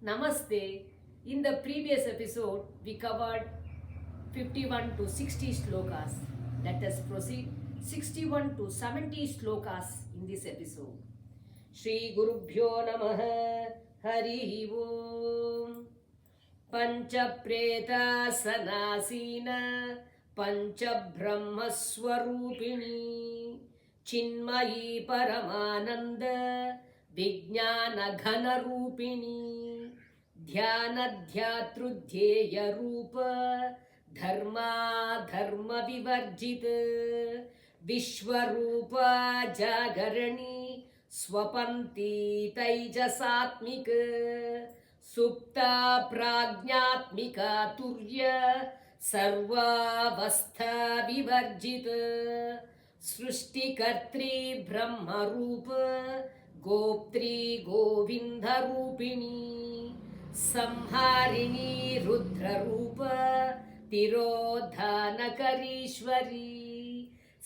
Namaste. In the previous episode, we covered 51 to 60 slokas. Let us proceed 61 to 70 slokas in this episode. Shri Gurubhyo Namaha Hari Om Panchapretasana Panchabrahmaswarupini Chinmayi Paramananda Vijnana Ghanarupini ध्यानध्यातृध्येय रूप धर्मा धर्म विवर्जित विश्वरूप जागरणी स्वपन्ति तैजसात्मिक सुप्ता प्राज्ञात्मिका तुर्य सर्वावस्था विवर्जित सृष्टिकर्त्री ब्रह्मरूप गोप्त्री गोविन्दरूपिणी संहारिणी रुद्ररूप तिरोधानकरीश्वरी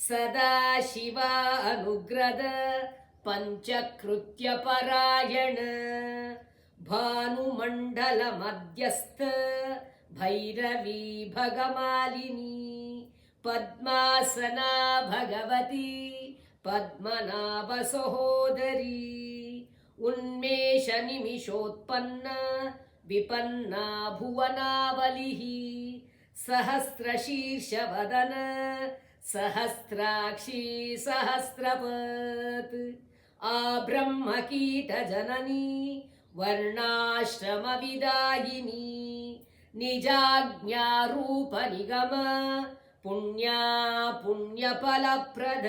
सदा शिवा अनुग्रद पञ्चकृत्यपरायण भानुमण्डलमध्यस्थ भैरवी भगमालिनी पद्मासना भगवती पद्मनाभसहोदरी उन्मेष निमिषोत्पन्न विपन्ना भुवनावलिः सहस्रशीर्षवदन सहस्राक्षी सहस्रपत् आब्रह्मकीटजननी वर्णाश्रमविदायिनी निजाज्ञारूपनिगम पुण्या पुण्यफलप्रद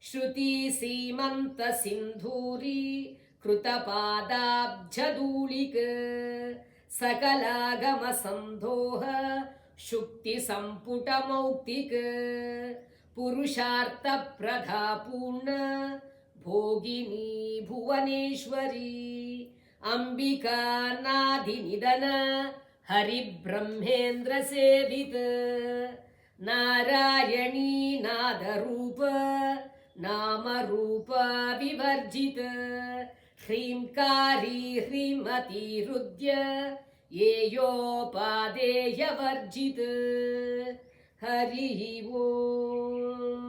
श्रुति सीमंत सिंधूरी कृतपादाब्जधूलिक सकलागम संदोह शुक्ति संपुट मौक्तिक पुरुषार्थ प्रधा पूर्ण भोगिनी भुवनेश्वरी अंबिका नादि निधन हरि ब्रह्मेन्द्र सेवित नारायणी नादरूप नामरूप विवर्जित ह्रींकारी ह्रीमती रुद्य येयोपादेयवर्जित हरि ओम।